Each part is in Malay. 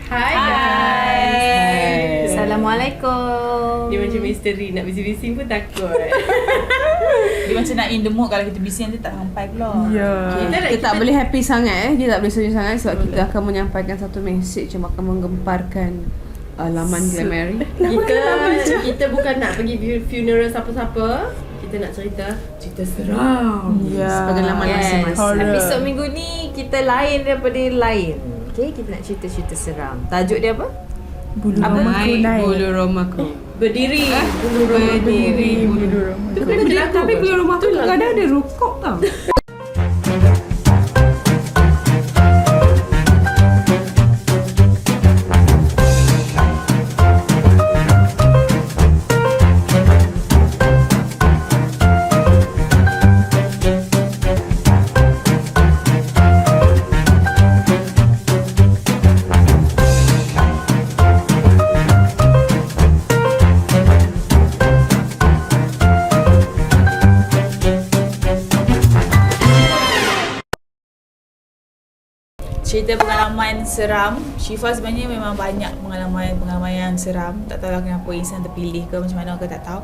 Hai guys. Assalamualaikum. Dia macam misteri, nak bising-bising pun takut. Dia macam nak in the mood. Kalau kita bising nanti tak sampai pula. Kita tak boleh happy sangat kita tak boleh senyum sangat sebab kita akan menyampaikan satu mesej yang akan menggemparkan laman Glam Mary. Kita bukan nak pergi funeral siapa-siapa. Kita nak cerita seram. Sebagai laman masing-masing. Episod minggu ni kita lain daripada lain. Okay, kita nak cerita-cerita seram. Tajuk dia apa? Bulu romaku. Berdiri. Bulu romaku. Tapi bulu rumah tu kadang ada rukuk tau. Cerita pengalaman seram. Syifa sebenarnya memang banyak pengalaman yang seram. Tak tahulah kenapa insan terpilih ke macam mana ke tak tahu.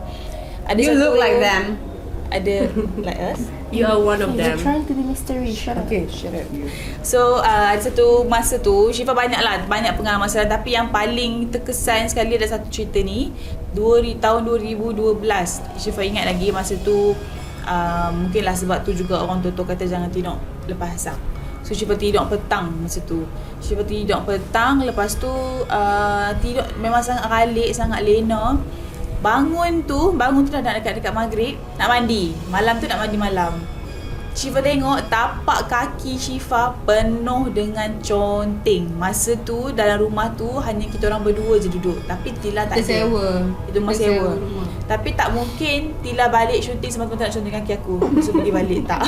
Ada You look like them. Ada like us. You are one of them. Trying to be mystery. Shut up. Okay, shut up you. So ada satu masa tu Syifa banyak pengalaman seram. Tapi yang paling terkesan sekali ada satu cerita ni tahun 2012. Syifa ingat lagi masa tu mungkinlah sebab tu juga orang tua kata jangan tidur lepas asar. So Syifa tidur petang masa tu. Lepas tu tidur memang sangat ralik, sangat lena. Bangun tu dah nak dekat maghrib, nak mandi. Malam tu nak mandi malam. Syifa tengok tapak kaki Syifa penuh dengan conteng. Masa tu dalam rumah tu hanya kita orang berdua je duduk. Tapi Tila tak ada. Itu rumah sewa. Tapi tak mungkin Tila balik syuting semata-mata nak conteng kaki aku. So pergi balik tak.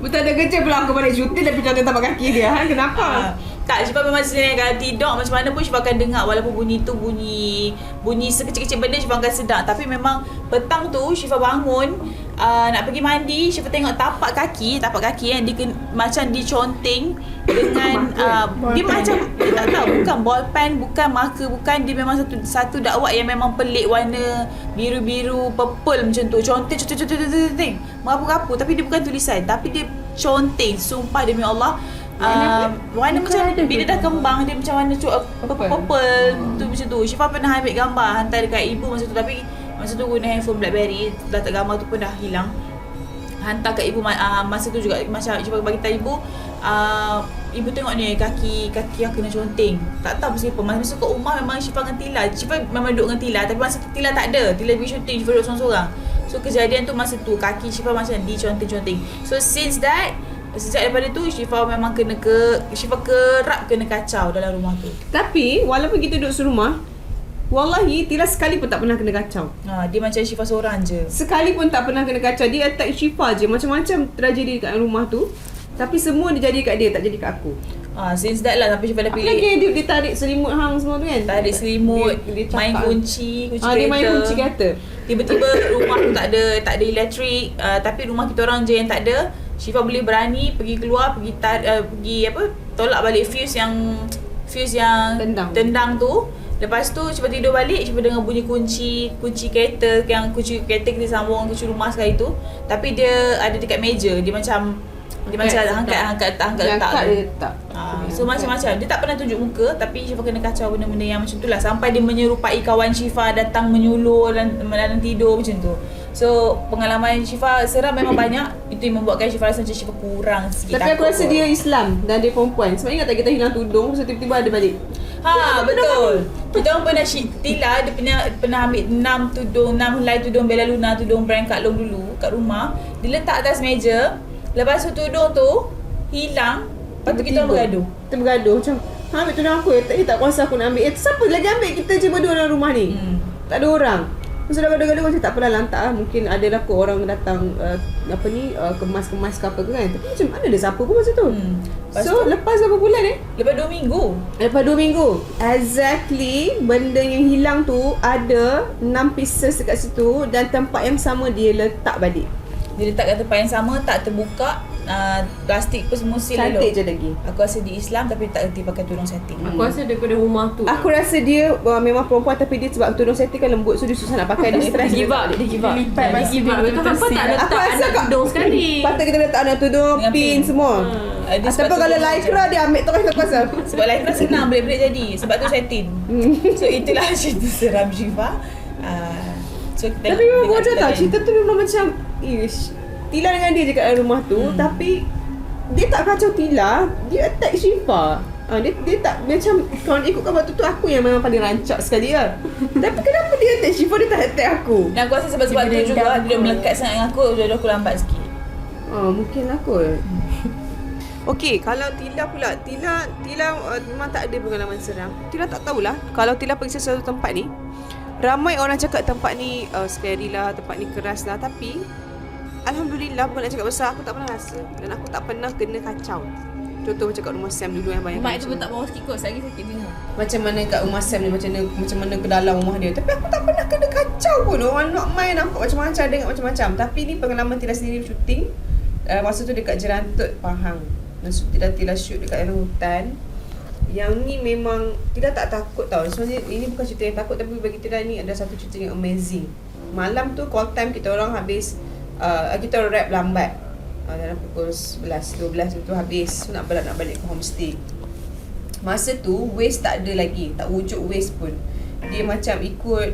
Betul ada kerja pula aku balik syuting tapi contoh tapak kaki dia. Kenapa? Tak, Syifa memang sebenarnya kalau tidur macam mana pun Syifa akan dengar. Walaupun bunyi tu bunyi sekecil-kecil benda Syifa akan sedar. Tapi memang petang tu Syifa bangun nak pergi mandi. Syifa tengok tapak kaki kan dia macam diconteng dengan dia macam tak tahu, bukan ballpen, bukan marker, bukan. Dia memang satu dakwat yang memang pelik, warna biru-biru purple macam tu. Conteng merapu-rapu tapi dia bukan tulisan, tapi dia conteng. Sumpah demi Allah. Warna macam bila dah kembang dia macam warna purple tu macam tu. Syifa pernah ambil gambar hantar dekat ibu masa tu, tapi masa tu guna handphone BlackBerry, data gambar tu pun dah hilang. Hantar kat ibu masa tu juga macam Syifa bagi tahu ibu, ibu tengok ni kaki aku kena conteng. Tak tahu pasal apa. Masa kat rumah memang Syifa dengan Tila. Syifa memang duduk dengan Tila, tapi masa tu Tila tak ada. Tila pergi syuting, Syifa duduk seorang-seorang. So kejadian tu masa tu kaki Syifa macam diconteng-conteng. So sejak daripada tu Syifa memang Syifa kerap kena kacau dalam rumah tu. Tapi walaupun kita duduk serumah, wallahi Tila sekali pun tak pernah kena kacau. Dia macam Syifa seorang je. Sekali pun tak pernah kena kacau. Dia attack Syifa je. Macam-macam tragedi dekat rumah tu. Tapi semua dia jadi kat dia, tak jadi kat aku. Since that lah sampai Syifa dah pilih. Apa lagi dia tarik selimut hang semua tu kan? Tarik selimut, dia main kunci kereta. Dia main kunci kereta. Tiba-tiba rumah tu tak ada elektrik, tapi rumah kita orang je yang tak ada. Syifa boleh berani pergi keluar, pergi tolak balik fuse yang tendang tu. Lepas tu Syifa tidur balik, Syifa dengar bunyi kunci kereta, yang kunci kereta kita sambung kunci rumah sekali tu. Tapi dia ada dekat meja, dia macam angkat letak. So macam-macam. Dia tak pernah tunjuk muka, tapi Syifa kena kacau benda-benda yang macam tu lah. Sampai dia menyerupai kawan Syifa datang menyuluh dalam tidur macam tu. So pengalaman Syifa seram memang banyak. Itu yang membuatkan Syifa rasa macam Syifa kurang sikit. Tapi aku rasa dia Islam dan dia perempuan. Sebab ingat tak kita hilang tudung, so tiba-tiba ada balik. Betul. Kita orang pernah Tila dia pernah ambil 6 helai tudung Bella Luna, tudung brand Kak Long dulu kat rumah. Dia letak atas meja. Lepas tu tudung tu hilang. Lepas tu kita bergaduh. Kita bergaduh macam, ambil tudung aku. Tak kuasa aku nak ambil. Siapa lagi ambil? Kita je berdua dalam rumah ni. Tak ada orang. Terus dah gaduh-gaduh macam tak apalah, lantak lah. Mungkin ada lah orang datang kemas-kemas ke apa ke kan. Tapi macam mana ada siapa pun masa tu. So lepas berapa bulan Lepas 2 minggu. Lepas 2 minggu exactly, benda yang hilang tu ada 6 pieces dekat situ. Dan tempat yang sama dia letak balik. Dia letak kat tempat yang sama, tak terbuka. plastik musil Cantik je lagi. Aku rasa di Islam tapi tak erti pakai tudung setting. Aku rasa daripada rumah tu. Aku rasa dia memang perempuan tapi dia sebab tudung setting kan lembut so dia susah nak pakai. Dia stress. Dia give up. Dia give up betul. Hampa tak Aku letak rasa anak tudung sekali. Patut kita letak anak tudung, Dengan pin pin. semua. Dia sebab Ataupun kalau tudung lycra dia ambil terus ke kuasa. Sebab lycra senang boleh jadi. Sebab tu satin. So itulah cerita seram Syifa. So kita Tapi memang bodoh tau. Cerita tu memang macam ish. Tila dengan dia je kat dalam rumah tu tapi dia tak kacau Tila, dia attack Syifa. Dia tak macam kalau ikutkan waktu tu aku yang memang paling rancak sekali lah. Tapi kenapa dia attack Syifa, dia tak attack aku? Dan aku rasa sebab tu juga dia melekat sangat dengan aku. Jodoh aku lambat sikit. Mungkin lah kot. Okey, kalau Tila pula, Tila memang tak ada pengalaman seram. Tila tak tahulah kalau Tila pergi sesuatu tempat ni, ramai orang cakap tempat ni scary lah, tempat ni keras lah, tapi alhamdulillah bukan nak cakap besar, aku tak pernah rasa dan aku tak pernah kena kacau. Contoh macam kat rumah Sam dulu yang banyak. Mak tu pun tak bawa sikit kot. Lagi sakit dengar. macam mana kat rumah Sam ni, macam mana ke dalam rumah dia. Tapi aku tak pernah kena kacau pun. Orang nak main nampak macam-macam, dengar macam-macam. Tapi ni pengalaman Tila sendiri syuting. Masa tu dekat Jerantut, Pahang. Tila shoot dekat dalam hutan. Yang ni memang Tila tak takut tau. Sebenarnya ini bukan cerita yang takut, tapi bagi Tila ni ada satu cerita yang amazing. Malam tu call time kita orang habis, kita orang rap lambat. Dalam pukul 11-12 tu habis. So nak balik ke homestay. Masa tu waste tak ada lagi, tak wujud waste pun. Dia macam ikut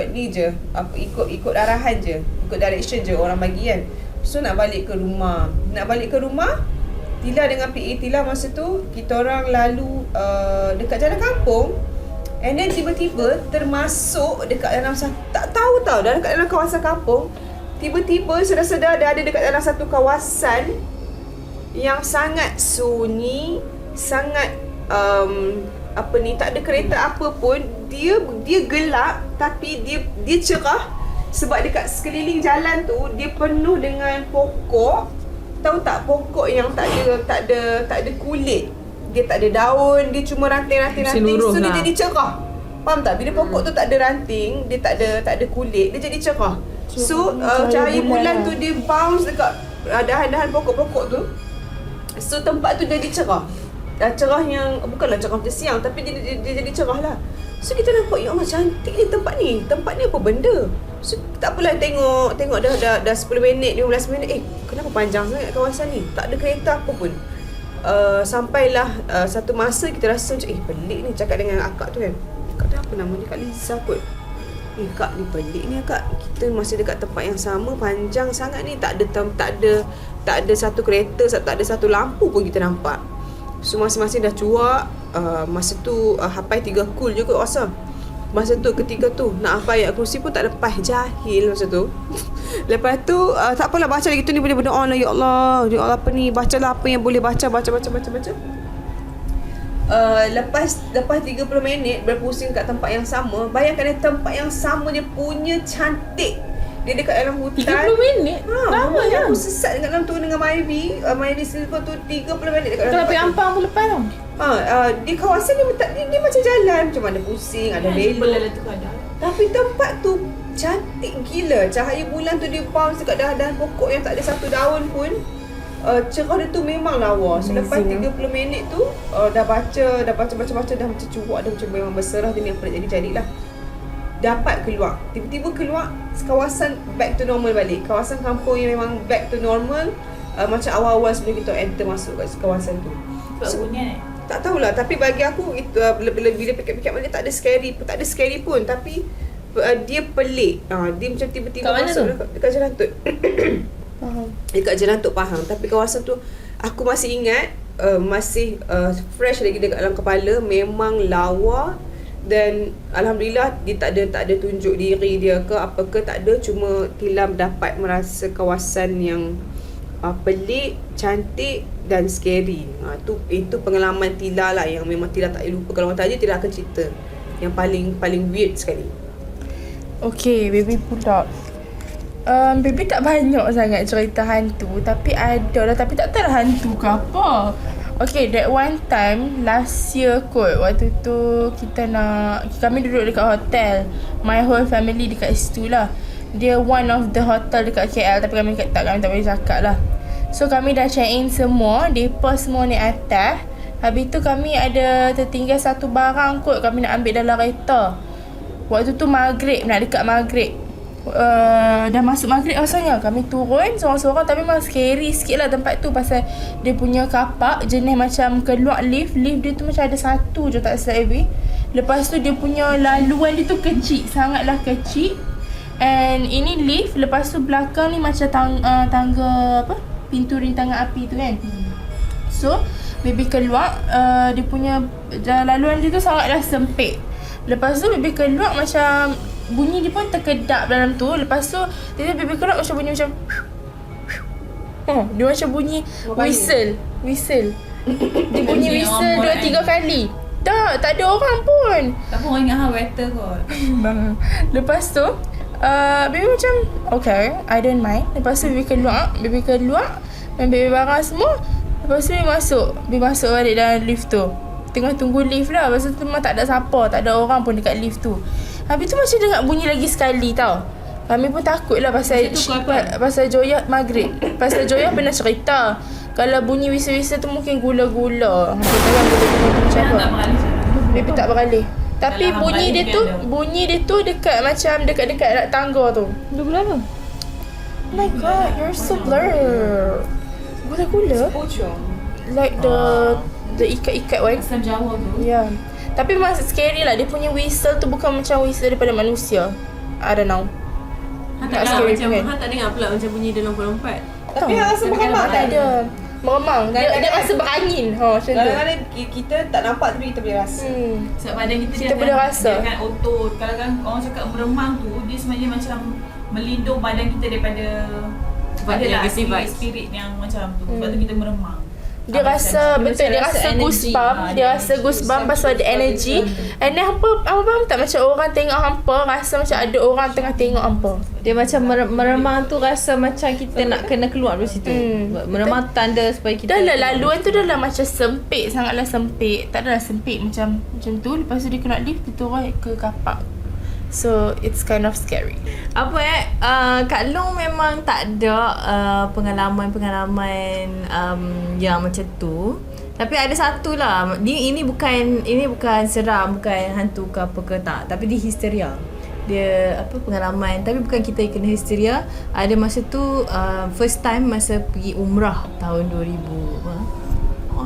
ni je, ikut arahan je, ikut direction je orang bagi kan. So nak balik ke rumah, Tila dengan PA Tila masa tu kita orang lalu dekat jalan kampung. And then tiba-tiba termasuk dekat dalam tak tahu tau, dah dekat dalam kawasan kampung. Tiba-tiba sedar-sedar dia ada dekat dalam satu kawasan yang sangat sunyi, sangat tak ada kereta apa pun. Dia gelap tapi dia cerah sebab dekat sekeliling jalan tu dia penuh dengan pokok. Tahu tak, pokok yang tak ada kulit. Dia tak ada daun, dia cuma ranting-ranting. So dia jadi cerah. Faham tak? Bila pokok tu tak ada ranting, dia tak ada kulit, dia jadi cerah. So cahaya bulan tu dia bounce dekat dahan-dahan pokok-pokok tu. So tempat tu jadi cerah. Cerah yang bukanlah cerah macam siang, tapi dia jadi cerah lah. So kita nampak, ya Allah cantik ni tempat ni. Tempat ni apa benda? So tak apalah, tengok dah 10 minit, 15 minit. Kenapa panjang sangat kawasan ni? Tak ada kereta apa pun. Sampailah satu masa kita rasa macam pelik ni. Cakap dengan akak tu kan, akak tu apa nama dia? Kak Liza kot. Kak ni pelik ni kak. Kita masih dekat tempat yang sama, panjang sangat ni. Tak ada satu kereta, tak ada satu lampu pun kita nampak. So masing-masing dah cuak. Masa tu hafal 3 kul je kot rasa. Masa tu ketika tu nak hafal ayat kursi pun tak lepas, jahil masa tu. Lepas tu tak apalah, baca lagi tu ni boleh berdoa lah, ya Allah apa ni, bacalah apa yang boleh baca. Lepas 30 minit berpusing kat tempat yang sama. Bayangkan tempat yang sama dia punya cantik. Dia dekat dalam hutan. 30 minit? Lama ya. Aku sesat dengan dalam tu dengan Myvi. Myvi Silver tu 30 minit dekat dalam. Kalau pergi Ampang pun lepas tau. Di kawasan dia macam jalan, macam mana pusing, ada belok. Tapi tempat tu cantik gila. Cahaya bulan tu dia bounce dekat dahan-dahan pokok yang tak ada satu daun pun. Cerah dia tu memang lawa. So lepas 30 minit tu dah baca dah macam cuak, dah macam memang berserah dia ni apa nak jadi-jadilah. Dapat keluar. Tiba-tiba keluar, kawasan back to normal balik. Kawasan kampung yang memang back to normal, macam awal-awal sebelum kita enter masuk kat kawasan tu. Sebab bunyi tak tahulah, tapi bagi aku itu bila fikir-fikir balik tak ada scary pun, tapi dia pelik. Dia macam tiba-tiba masuk dekat Jerantut. Dekat Jerantut Pahang. Tapi kawasan tu aku masih ingat, masih fresh lagi dekat dalam kepala. Memang lawa. Dan alhamdulillah dia tak ada tunjuk diri dia ke apa ke, tak ada. Cuma Tila dapat merasa kawasan yang pelik, cantik dan scary. Itu pengalaman Tila lah yang memang Tila tak lupa. Kalau orang tanya, Tila akan cerita yang paling weird sekali. Okay, baby pula. Baby tak banyak sangat cerita hantu, tapi ada lah, tapi tak tahu lah hantu ke apa. Okay, that one time last year kot, waktu tu kami duduk dekat hotel. My whole family dekat situ lah. Dia one of the hotel dekat KL, tapi kami tak boleh cakap lah. So kami dah check in semua, depa semua naik atas. Habis tu kami ada tertinggal satu barang kot kami nak ambil dalam kereta. Waktu tu maghrib, nak dekat maghrib. Dah masuk maghrib rasanya. Kami turun seorang-seorang, tapi memang scary sikit lah tempat tu pasal dia punya kapak jenis macam keluar lift. Lift dia tu macam ada satu je, tak silap Abby. Lepas tu dia punya laluan dia tu kecil, sangatlah kecil. And ini lift, lepas tu belakang ni macam tangga apa? Pintu rintangan api tu kan. So baby keluar, dia punya laluan dia tu sangatlah sempit. Lepas tu baby keluar macam bunyi dia pun terkedap dalam tu. Lepas tu tiba-tiba baby keluar macam bunyi macam dia macam bunyi whistle. Dia bunyi whistle 2-3 kali. Tak ada orang pun. Tak pun orang ingat waiter kot. Lepas tu baby macam okay, I don't mind. Lepas tu baby keluar dan baby barang semua. Lepas tu baby masuk balik dalam lift tu. Tengah tunggu lift lah. Lepas tu memang tak ada siapa, tak ada orang pun dekat lift tu. Habis tu macam dengar bunyi lagi sekali tau. Kami pun takut lah pasal Joya maghrib. Pasal Joya pernah cerita kalau bunyi whistle-whistle tu mungkin gula-gula. Macam apa? Baby tak beralih. Tapi bunyi dia tu dekat macam dekat tangga tu. Gula apa? Oh my god, you're so blur. Gula-gula? Like the ikat-ikat one. Asam Jawa tu. Yeah. Tapi memang scary lah. Dia punya whistle tu bukan macam whistle daripada manusia. I don't know. Tak scary macam kan? tak dengar pula macam bunyi dia lompat-lompat. Tapi rasa meremang tak ada. Meremang. Dia rasa berangin. Macam tu. Kadang-kadang kita tak nampak tapi kita boleh rasa. Sebab badan Kita boleh rasa. Dia akan otot. Kalau kan orang cakap meremang tu, dia sebenarnya macam melindung badan kita daripada negative vibes. spirit yang macam tu. Sebab tu kita meremang. Dia rasa betul, dia rasa goosebump. Dia rasa goosebump pasal ada energy. And then hampa tak macam orang tengok hampa rasa macam ada orang tengah tengok hampa. Dia macam meremang tu rasa macam kita nak kena keluar dari situ. Meremang tanda supaya kita Dah lah laluan tu dah lah macam sempit, sangatlah sempit. Tak adalah sempit macam tu. Lepas tu dia kena lift, dia turun ke kapak. So it's kind of scary. Kak Long memang tak ada pengalaman yang macam tu. Tapi ada satu lah. Ini bukan seram, bukan hantu ke apa ke tak. Tapi dia histeria. Dia pengalaman. Tapi bukan kita yang kena histeria. Ada masa tu first time masa pergi umrah tahun 2012.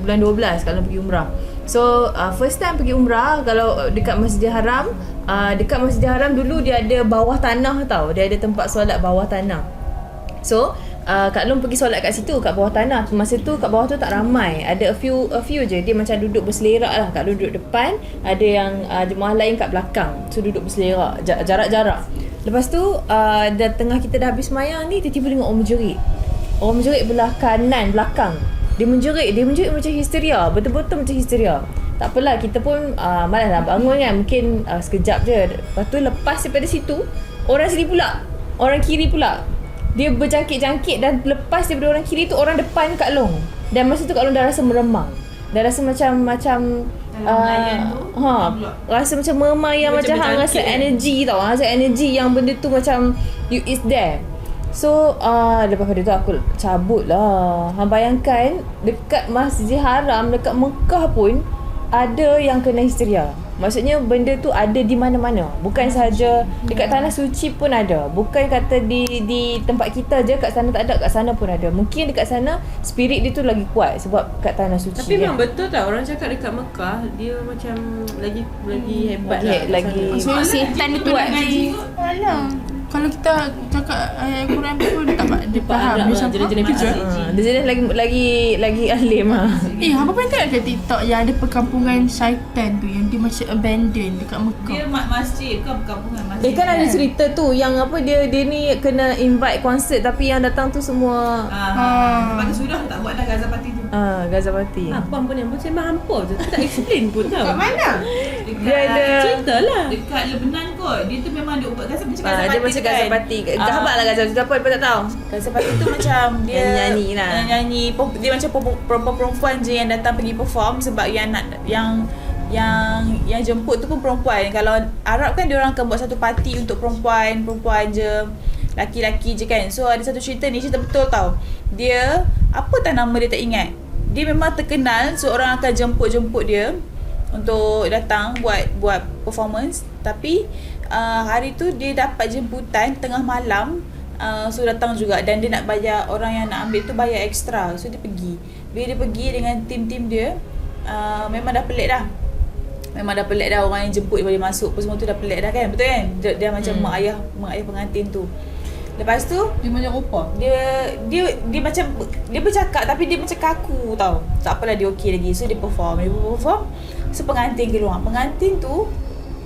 Bulan 12 kalau pergi umrah. So first time pergi umrah, kalau dekat Masjidil Haram, dekat Masjidil Haram dulu dia ada bawah tanah tau. Dia ada tempat solat bawah tanah. So Kak Long pergi solat kat situ, kat bawah tanah. Masa tu kat bawah tu tak ramai. Ada a few je. Dia macam duduk berselerak lah. Kak Long duduk depan, ada yang jemaah lain kat belakang. So duduk berselerak, jarak-jarak. Lepas tu dah tengah kita dah habis sembahyang ni, tiba-tiba dengar orang menjerit. Orang menjerit belah kanan belakang. Dia menjerit macam histeria. Betul-betul macam histeria. Tak apalah, kita pun malas nak bangun kan. Mungkin sekejap je. Lepas tu lepas daripada situ, orang sini pula, orang kiri pula, dia berjangkit-jangkit. Dan lepas daripada orang kiri tu, orang depan Kak Long. Dan masa tu Kak Long dah rasa meremang. Dah rasa macam rasa macam memayang, macam hang rasa energy tau. Rasa energy yang benda tu macam you is there. So lepas pada tu aku cabut lah. Hang bayangkan dekat Masjid Haram, dekat Mekah pun ada yang kena histeria. Maksudnya benda tu ada di mana-mana. Bukan sahaja dekat tanah suci pun ada. Bukan kata di tempat kita je, kat sana tak ada, kat sana pun ada. Mungkin dekat sana spirit dia tu lagi kuat sebab kat tanah suci. Tapi memang betul tak orang cakap dekat Mekah dia macam lagi hebat lah. Lagi Maksudnya setan dia kuat. Alah. Kalau kita cakap ayat Quran pun dia faham. Dia macam jenis-jenis kerja. dia jenis lagi alim lah. Apa pun tengok kat TikTok yang ada perkampungan syaitan tu, yang dia macam abandoned dekat Mekah. Dia masjid ke perkampungan masjid. Kan ada cerita tu yang dia ni kena invite konsert tapi yang datang tu semua Lepas tu sudah tak buat dah Gaza Party tu. Gaza Party. Apa pun yang macam hampa je. Tak explain pun tau. Kat mana? Dia ada cerita lah. Dekat Lebanon kot. Dia tu memang dia buat Gaza Party. dia macam Gaza Party. Gahabak lah Gaza Party. Apa tak tahu. Gaza Party tu macam dia nyanyi lah. Nyanyi. Dia macam perempuan je yang datang pergi perform sebab yang jemput tu pun perempuan. Kalau Arab kan dia orang akan buat satu parti untuk perempuan je. laki-laki je kan. So ada satu cerita ni, cerita betul tau. Dia, apa tak nama dia tak ingat. Dia memang terkenal, seorang akan jemput dia untuk datang buat performance. Tapi hari tu dia dapat jemputan tengah malam. So datang juga, dan dia nak bayar, orang yang nak ambil tu bayar extra. So dia pergi. Bila dia pergi dengan tim-tim dia, memang dah pelik dah. Orang yang jemput dia boleh masuk apa semua tu dah pelik dah kan. Betul kan? Dia macam mak ayah pengantin tu. Lepas tu Dia macam opa. dia macam dia bercakap tapi dia macam kaku tau. Tak apalah, dia okey lagi. So dia perform. So pengantin keluar. Pengantin tu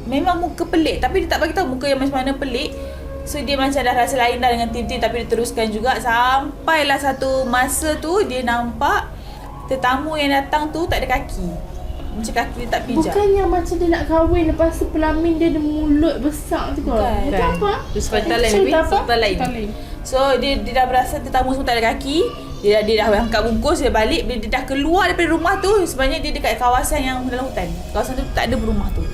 memang muka pelik, tapi dia tak bagi tahu muka yang macam mana pelik. So dia macam dah rasa lain dah dengan tim-tim, tapi dia teruskan juga sampailah satu masa tu dia nampak tetamu yang datang tu tak ada kaki. Macam kaki dia tak pijak. Bukannya macam dia nak kahwin, lepas tu pelamin dia ada mulut besar tu kot. Bukan. Itu apa? Itu cerita lain, Cerita apa? cerita lain. Cerita lain. So dia dah berasa tetamu semua tak ada kaki. Dia dah angkat bungkus, dia balik. Bila dia dah keluar daripada rumah tu, sebenarnya dia dekat kawasan yang dalam hutan. Kawasan tu tak ada rumah tu.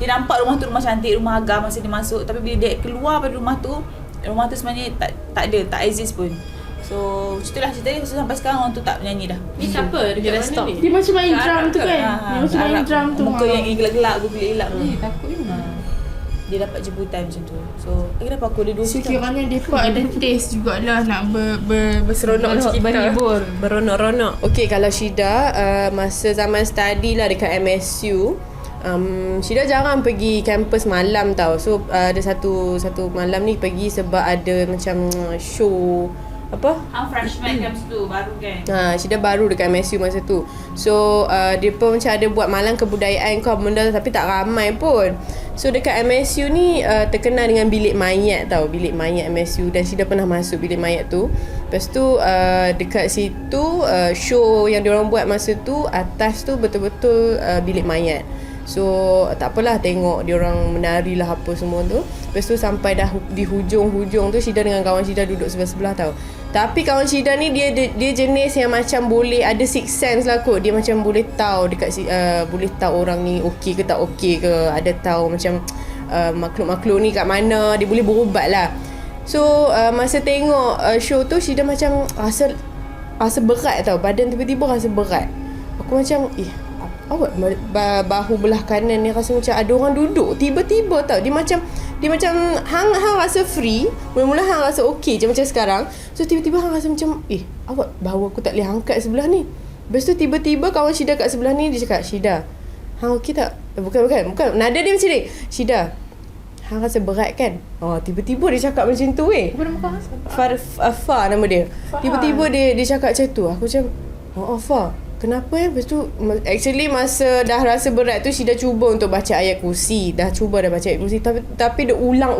Dia nampak rumah tu rumah cantik, rumah agam masa dia masuk. Tapi bila dia keluar daripada rumah tu sebenarnya tak ada, tak exist pun. So itulah cerita dia. So sampai sekarang orang tu tak menyanyi dah. Ni siapa? Dekat mana ni? Dia macam main Kat drum Arab tu ke? kan. Dia macam main Arab. drum tu. Muka yang gelap-gelap, gelap tu. Takut juga. Dia dapat jemputan macam tu. So kenapa aku ada dua cerita? Sekiranya mereka ada taste jugalah nak berseronok macam kita. Berhibur, beronok-ronok. Okay, kalau Syida masa zaman study lah dekat MSU, Syida jarang pergi kampus malam tau. So ada satu malam ni pergi sebab ada macam show apa? Freshman camps tu baru kan. Syida baru dekat MSU masa tu. So dia pun macam ada buat malam kebudayaan kau benda, tapi tak ramai pun. So dekat MSU ni terkenal dengan bilik mayat tau. Bilik mayat MSU. Dan Syida pernah masuk bilik mayat tu. Lepas tu dekat situ show yang diorang buat masa tu, atas tu betul-betul bilik mayat. So tak apalah, tengok diorang menari lah apa semua tu. Lepas tu sampai dah di hujung-hujung tu, Syida dengan kawan Syida duduk sebelah-sebelah tau. Tapi kawan Syida ni dia jenis yang macam boleh ada sixth sense lah kot. Dia macam boleh tahu boleh tahu orang ni okey ke tak okey ke. Ada tahu macam makhluk-makhluk ni kat mana. Dia boleh berubat lah. So masa tengok show tu, Syida macam rasa berat tau. Badan tiba-tiba rasa berat. Aku macam awak bahu belah kanan ni rasa macam ada orang duduk. Tiba-tiba tau dia macam hang rasa free. Mula-mula hang rasa okey je macam sekarang. So tiba-tiba hang rasa macam awak bahu aku tak boleh angkat sebelah ni. Lepas tu tiba-tiba kawan Syida kat sebelah ni dia cakap, Syida, hang okey tak? Bukan. Nada dia macam ni. Syida, hang rasa berat kan? Tiba-tiba dia cakap macam tu Far nama dia. Tiba-tiba dia cakap macam tu. Aku macam Far, kenapa Lepas tu actually masa dah rasa berat tu, Syida cuba untuk baca ayat kursi. Dah baca ayat kursi, tapi dia ulang.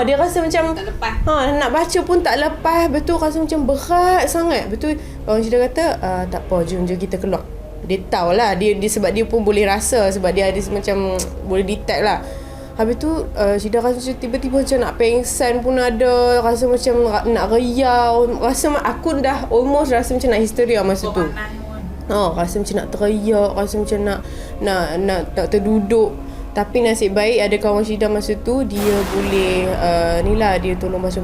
Dia rasa macam Tak lepas. nak baca pun tak lepas. Betul, rasa macam berat sangat. Betul. Kawan Syida kata tak apa, jom kita keluar. Dia tahulah dia sebab dia pun boleh rasa, sebab dia ada macam boleh detect lah. Habis tu Syida rasa macam tiba-tiba macam nak pengsan pun ada. Rasa macam nak riau. Aku dah almost rasa macam nak hysteria masa tu. Rasa macam nak teriak. Rasa macam nak terduduk. Tapi nasib baik ada kawan Syida masa tu. Dia boleh dia tolong baca.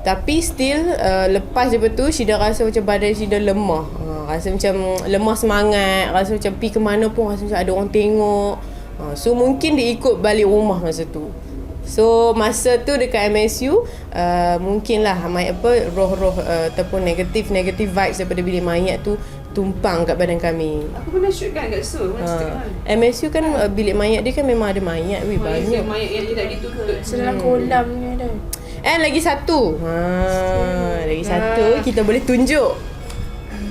Tapi still lepas daripada tu, Syida rasa macam badan Syida lemah. Rasa macam lemah semangat. Rasa macam pergi ke mana pun rasa macam ada orang tengok. So mungkin dia ikut balik rumah masa tu. So masa tu dekat MSU mungkinlah roh-roh ataupun negative vibes daripada bilik mayat tu tumpang kat badan kami. Aku pernah shoot kan kat Seoul. MSU kan bilik mayat dia kan memang ada mayat. Banyak. Mayat yang tidak ditutup. Dalam kolam ni ada. And lagi satu. Lagi satu kita boleh tunjuk.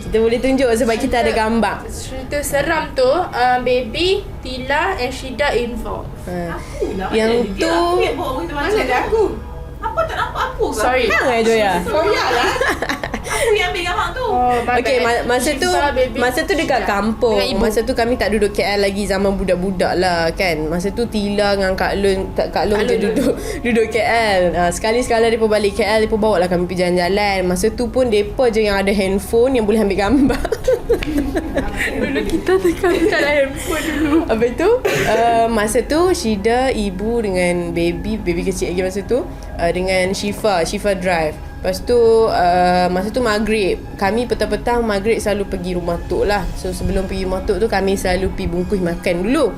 Sebab kita ada gambar. Cerita seram tu Baby, Tila and Syida involved. Yang tu Mana ada aku? Apa tak nampak aku ke? Sorry. hang Joya. Koyak aku yang ambil gambar tu. Okay, masa tu dekat kampung. Masa tu kami tak duduk KL lagi, zaman budak-budak lah kan. Masa tu Tila dengan Kak Long je duduk KL. Sekali-sekala depa balik KL, depa bawa lah kami pergi jalan-jalan. Masa tu pun depa je yang ada handphone yang boleh ambil gambar. Dulu kita tak ada handphone dulu. Habis tu masa tu Syida, ibu dengan baby kecil lagi masa tu. dengan Syifa drive. Lepas tu masa tu maghrib. Kami petang-petang maghrib selalu pergi rumah Tok lah. So sebelum pergi rumah Tok tu kami selalu pergi bungkus makan dulu.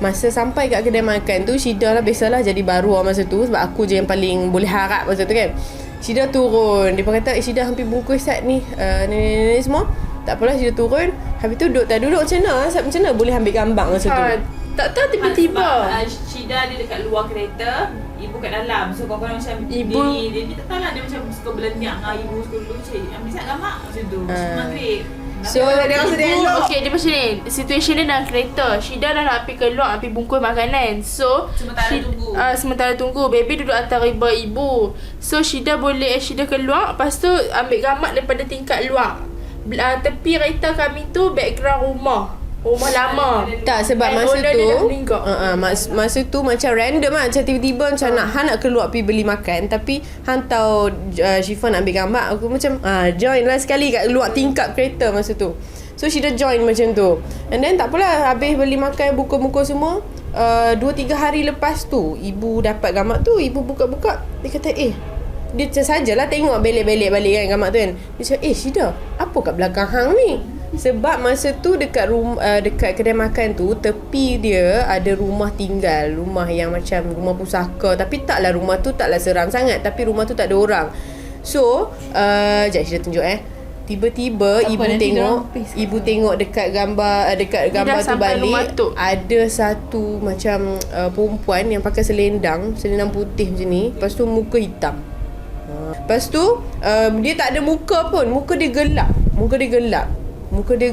Masa sampai kat kedai makan tu, Syida lah biasalah jadi baru masa tu, sebab aku je yang paling boleh harap masa tu kan. Syida turun. Dia kata, Syida hampir bungkus Sat ni, ni semua. Tak apalah, Syida turun. Habis tu duduk macam mana? Sat macam mana boleh ambil gambar masa tu? Tak tahu tiba-tiba. Syida dia dekat luar kereta, ibu kat dalam. So kawan-kawan macam dia tak tahu lah, dia macam suka berlenyak dengan ibu suka dulu ambil Sat gambar macam tu. Maghrib. So dia rasa dia elok. Okay, dia macam ni. Situation dia dalam kereta. Syida dah nak pergi keluar, nak pergi bungkus makanan. So sementara tunggu. Baby duduk atas riba ibu. So Syida keluar. Lepas tu ambil gambar daripada tingkat luar. Tepi kereta kami tu background rumah lama. Tak, sebab And masa owner tu dia dah meninggal. masa tu macam random lah. Macam tiba-tiba macam nak keluar pergi beli makan. Tapi Han tahu Syifa nak ambil gambar. Aku macam join lah sekali kat luar tingkap kereta masa tu. So she dah join macam tu. And then tak apalah, habis beli makan, buka-buka semua. 2-3 hari lepas tu ibu dapat gambar tu. Ibu buka-buka, dia kata dia sajalah tengok belik-belik balik kan gambar tu kan. Dia cakap Syida, apa kat belakang hang ni? Sebab masa tu dekat kedai makan tu, tepi dia ada rumah tinggal, rumah yang macam rumah pusaka. Tapi rumah tu taklah seram sangat, tapi rumah tu tak ada orang. So sekejap Syida tunjuk tiba-tiba ibu tengok dekat gambar tu balik, ada satu macam perempuan yang pakai selendang putih macam ni. Lepas tu muka hitam. Lepas tu dia tak ada muka pun. Muka dia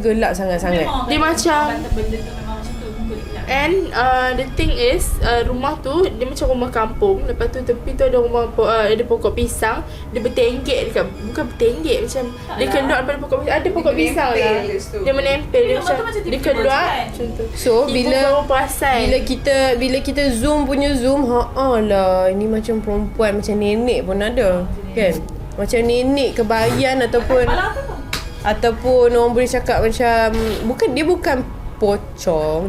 gelap sangat-sangat. Dia macam benda tu memang macam tu, muka dia gelap. And the thing is rumah tu dia macam rumah kampung. Lepas tu tepi tu ada ada pokok pisang. Dia bertenggek dekat, bukan bertenggek, macam dia keluar daripada pokok pisang. Ada pokok pisang lah. Dia menempel. Dia macam dia keluar macam tu. So bila kita zoom lah, ini macam perempuan, macam nenek pun ada kan. Macam nenek kebayan ataupun orang boleh cakap macam dia bukan pocong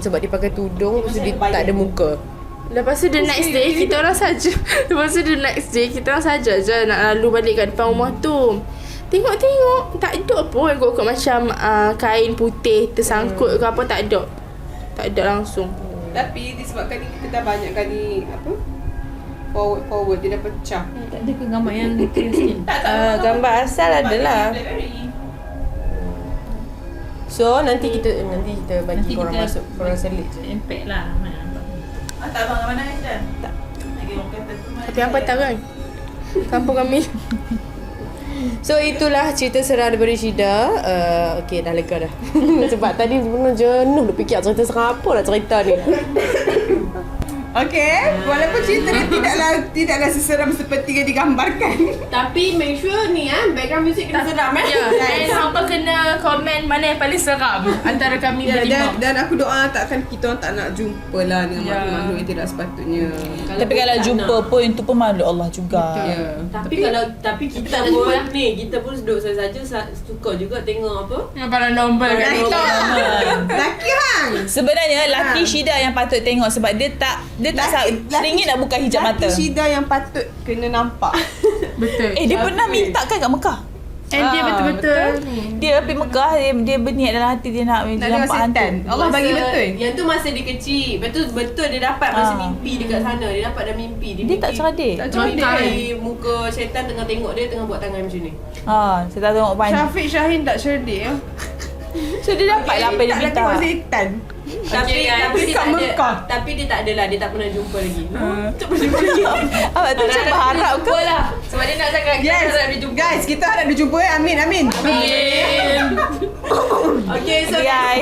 sebab dia pakai tudung, lepas tu dia tak ada muka. Lepas tu the next day kita orang saja je nak lalu balik kat depan rumah tu. Tengok tak ada pun ikut macam kain putih tersangkut ke apa, tak ada langsung. Tapi disebabkan ni kita dah banyak kali forward dia dah pecah. Tak ada ke gambar yang clear sikit? Gambar asal adalah. So nanti kita bagi korang masuk, korang selit. Impact lah. Tak abang kat mana kan? Tak. Lagi orang kata tu. Tapi apa tahu kan? Kampung kami. So itulah cerita seram daripada Syida. Okay, dah lega dah. Sebab tadi sebenarnya jenuh nak fikir cerita seram apa nak cerita ni. Okey, walaupun cerita dia tidaklah seseram seperti yang digambarkan. Tapi make sure ni background music kena seram Dan hampa kena komen mana yang paling seram antara kami berlima. Dan aku doa takkan kita orang tak nak jumpa lah dengan makhluk-makhluk yang tidak sepatutnya. Tapi kalau jumpa pun itu pun makhluk Allah juga. Tapi kita pun kita pun duduk saja suka juga tengok apa? Yang paranormal kat Laki hang. Sebenarnya laki Syida yang patut tengok sebab dia tak seringit nak buka hijab mata. Laki Syida yang patut kena nampak. Betul. Dia pernah minta kan kat Mekah. And dia betul-betul Dia pergi Mekah, dia berniat dalam hati dia nak nampak hantu. Allah bagi betul. Yang tu masa dia kecil. Betul dia dapat masa mimpi dekat sana. Dia dapat dah mimpi. Dia tak cerdik. Mimpi muka syaitan tengah tengok dia tengah buat tangan macam ni. Saya tak tengok banyak. Syafiq Syahin tak cerdik ya. So dia dapat lah apa yang dia minta. Tak nak tengok setan. Tapi dia tak ada. Tapi dia tak adalah. Dia tak pernah jumpa lagi. Tak pernah jumpa lagi. Awak tu macam berharap ke? lah. Sebab dia nak sangat. Guys, kita harap dia jumpa. Amin. Okay, so guys,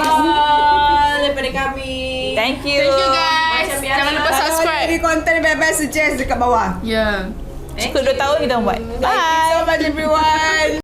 daripada kami. Thank you. Thank you guys. Macam biasa. Jangan lupa subscribe. Jadi konten bebas suggest dekat bawah. Ya. Cukup 2 tahun kita buat. Thank you so much everyone.